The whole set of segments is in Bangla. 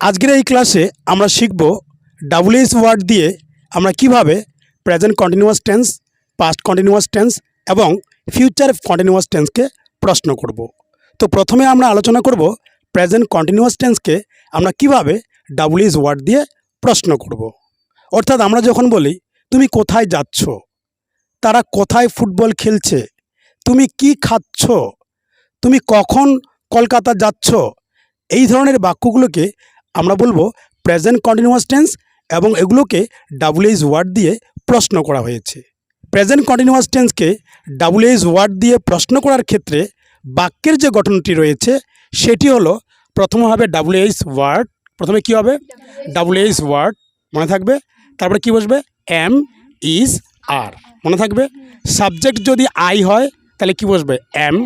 আজকের এই ক্লাসে আমরা শিখব ডাব্লিউএইচ ওয়ার্ড দিয়ে আমরা কিভাবে present continuous tense, past continuous tense এবং ফিউচার কন্টিনিউয়াস টেন্সকে প্রশ্ন করব। তো প্রথমে আমরা আলোচনা করব প্রেজেন্ট কন্টিনিউয়াস টেন্সকে আমরা কিভাবে ডাব্লিউএইচ ওয়ার্ড দিয়ে প্রশ্ন করব। অর্থাৎ আমরা যখন বলি তুমি কোথায় যাচ্ছ, তারা কোথায় ফুটবল খেলছে, তুমি কি খাচ্ছ, তুমি কখন কলকাতা যাচ্ছ, এই ধরনের বাক্যগুলোকে আমরা বলবো প্রেজেন্ট কন্টিনিউয়াস টেন্স এবং এগুলোকে ডাব্লিউএইচ ওয়ার্ড দিয়ে প্রশ্ন করা হয়েছে। প্রেজেন্ট কন্টিনিউয়াস টেন্সকে ডাব্লিউএইচ ওয়ার্ড দিয়ে প্রশ্ন করার ক্ষেত্রে বাক্যের যে গঠনটি রয়েছে সেটি হলো প্রথমে হবে ডাব্লিউএইচ ওয়ার্ড। প্রথমে কি হবে? ডাব্লিউএইচ ওয়ার্ড মনে থাকবে। তারপরে কি বসবে? এম, ইজ, আর মনে থাকবে। সাবজেক্ট যদি আই হয় তাহলে কি বসবে? এম।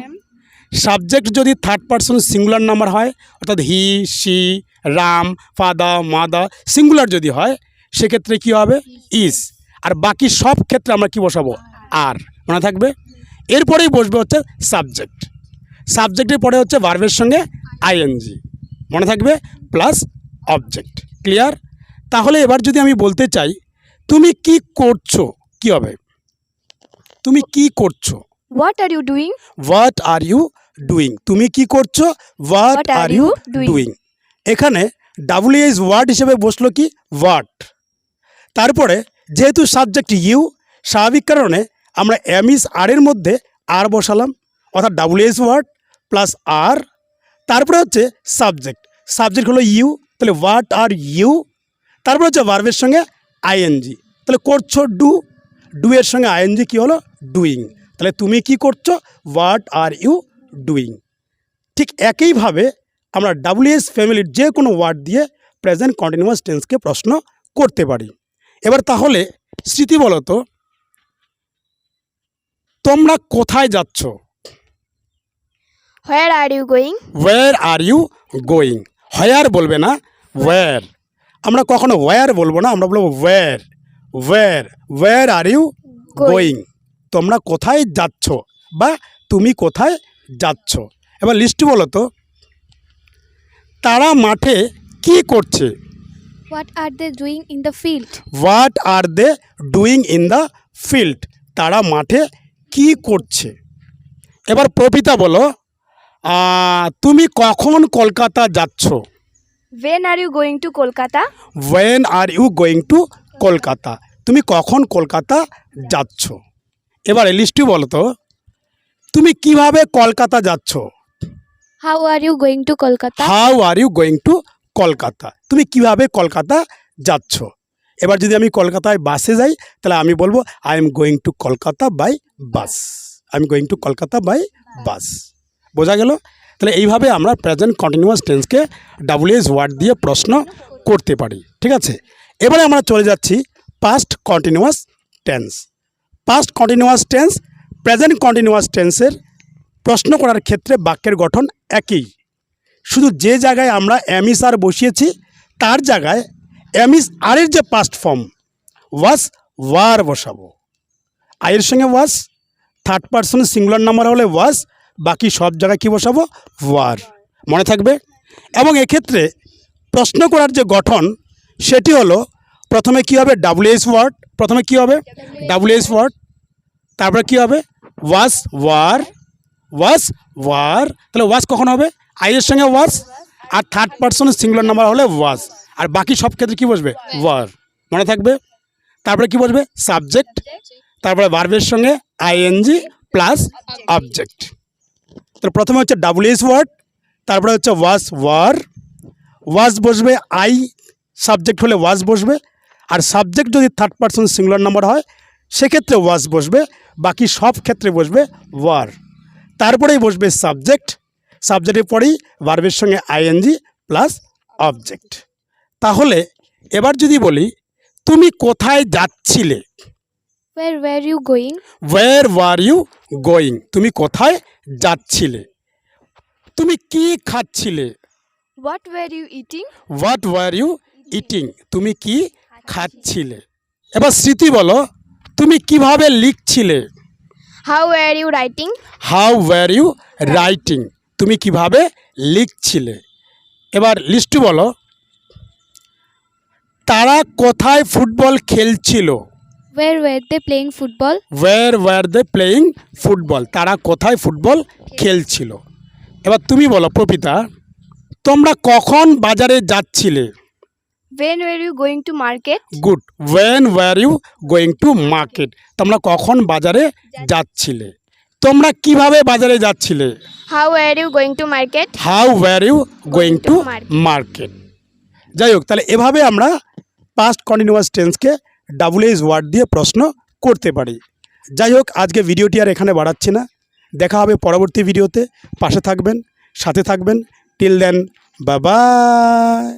সাবজেক্ট যদি থার্ড পারসন সিঙ্গুলার নাম্বার হয় অর্থাৎ he, she, Ram, father, mother singular যদি হয় সেক্ষেত্রে কি হবে? ইজ। আর বাকি সব ক্ষেত্রে আমরা কি বসাবো? আর মনে থাকবে। এরপরেই বসবে হচ্ছে সাবজেক্ট। সাবজেক্টের পরে হচ্ছে ভার্বের সঙ্গে আইএনজি মনে থাকবে প্লাস অবজেক্ট। ক্লিয়ার? তাহলে এবার যদি আমি বলতে চাই তুমি কি করছো, কি হবে? তুমি কি করছো? What are you doing? What are you doing. তুমি কি করছো? What are you doing. এখানে ডাব্লিউএইচ ওয়ার্ড হিসেবে বসলো কি? হোয়াট। তারপরে যেহেতু সাবজেক্ট ইউ, স্বাভাবিক কারণে আমরা এম ইজ আর এর মধ্যে আর বসালাম অর্থাৎ ডাব্লিউএইচ ওয়ার্ড প্লাস আর। তারপরে হচ্ছে সাবজেক্ট, সাবজেক্ট হলো ইউ, তাহলে হোয়াট আর ইউ। তারপরে হচ্ছে ভার্বের সঙ্গে আইএনজি, তাহলে করছো ডু, ডু এর সঙ্গে আইএনজি কি হলো? ডুইং। তাহলে তুমি কি করছো? What are you doing. ঠিক একইভাবে আমরা ডাব্লিউএইচ ফ্যামিলির যে কোনো ওয়ার্ড দিয়ে প্রেজেন্ট কন্টিনিউয়াস টেন্সকে প্রশ্ন করতে পারি। এবার তাহলে স্মৃতি বলো তো, তোমরা কোথায় যাচ্ছ? Where are you going? Where are you going. Where বলবে না, ওয়্যার। আমরা কখনো ওয়্যার বলবো না, আমরা বলবো where. Where, where are you going. তোমরা কোথায় যাচ্ছ বা তুমি কোথায় যাচ্ছ। এবার লিস্টটি বলো তো, তারা মাঠে কি করছে? What are they doing in the field? What are they doing in the field. তারা মাঠে কি করছে। এবার প্রপিতা বলো, তুমি কখন কলকাতা যাচ্ছ? When are you going to Kolkata? When are you going to Kolkata. তুমি কখন কলকাতা যাচ্ছ। এবার লিস্টটি বলো তো, তুমি কিভাবে কলকাতা যাচ্ছ? How are you going to Kolkata? How are you going to Kolkata. তুমি কিভাবে কলকাতা যাচ্ছ। এবার যদি আমি কলকাতায় বাসে যাই তাহলে আমি বলবো I am going to Kolkata by bus. I am going to Kolkata by bus. বোঝা গেল? তাহলে এইভাবে আমরা প্রেজেন্ট কন্টিনিউয়াস টেন্সকে ডাব্লিউএইচ ওয়ার্ড দিয়ে প্রশ্ন করতে পারি। ঠিক আছে, এবারে আমরা চলে যাচ্ছি past continuous tense. Past continuous tense present continuous টেন্সের প্রশ্ন করার ক্ষেত্রে বাক্যের গঠন একই, শুধু যে জায়গায় আমরা এম ইজ আর বসিয়েছি তার জায়গায় এম ইজ আরের যে পাস্ট ফর্ম ওয়াজ, ওয়ার বসাবো। আয়ের সঙ্গে ওয়াজ, থার্ড পারসন সিঙ্গুলার নাম্বার হলে ওয়াজ, বাকি সব জায়গায় কী বসাবো? ওয়ার। মনে থাকবে। এবং এক্ষেত্রে প্রশ্ন করার যে গঠন সেটি হলো প্রথমে কী হবে? WH word. প্রথমে কী হবে? WH word. তারপরে কী হবে? Was, were, was, were. তাহলে ওয়াজ কখন হবে? আইয়ের সঙ্গে ওয়াজ, আর থার্ড পারসন সিঙ্গুলার নাম্বার হলে ওয়াজ, আর বাকি সব ক্ষেত্রে কী বসবে? ওয়ার। মনে থাকবে। তারপরে কী বসবে? সাবজেক্ট, তারপরে ভার্বের সঙ্গে আইএনজি প্লাস অবজেক্ট। তাহলে প্রথমে হচ্ছে ডাব্লিউএইচ ওয়ার্ড, তারপরে হচ্ছে ওয়াজ, ওয়ার, ওয়াজ বসবে আই, সাবজেক্ট হলে ওয়াজ বসবে, আর সাবজেক্ট যদি থার্ড পারসন সিঙ্গুলার নাম্বার হয় সেক্ষেত্রে ওয়াজ বসবে, বাকি সব ক্ষেত্রে বসবে ওয়ার। তারপরেই বসবে সাবজেক্ট, সাবজেক্টের পরেই ভার্বের সঙ্গে আইএনজি প্লাস অবজেক্ট। তাহলে এবার যদি বলি তুমি কোথায় যাচ্ছিলে? Where were you going? Where were you going. তুমি কোথায় যাচ্ছিলে। তুমি কি খাচ্ছিলে? What were you eating? What were you eating. তুমি কি খাচ্ছিলে। এবার স্মৃতি বলো, তুমি কিভাবে লিখছিলে? How were you writing? How were you writing. তুমি কিভাবে লিখছিলে। এবার লিস্টটি বলো, তারা কোথায় ফুটবল খেলছিল? Where were they playing football? Where were they playing football, তারা কোথায় ফুটবল খেলছিল। এবার তুমি বলো প্রপিতা, তোমরা কখন বাজারে যাচ্ছিলে? When were you going to market? Good, when were you going to market, তোমরা কখন বাজারে যাচ্ছিলে। তোমরা কিভাবে বাজারে যাচ্ছিলে? How were you going to market? How were you going to market. যাই হোক, তাহলে এভাবে আমরা পাস্ট কন্টিনিউয়াস টেন্সকে ডাবলএস ওয়ার্ড দিয়ে প্রশ্ন করতে পারি। যাই হোক, আজকে ভিডিওটি আর এখানে বাড়াচ্ছি না, দেখা হবে পরবর্তী ভিডিওতে। পাশে থাকবেন, সাথে থাকবেন। Till then, bye by.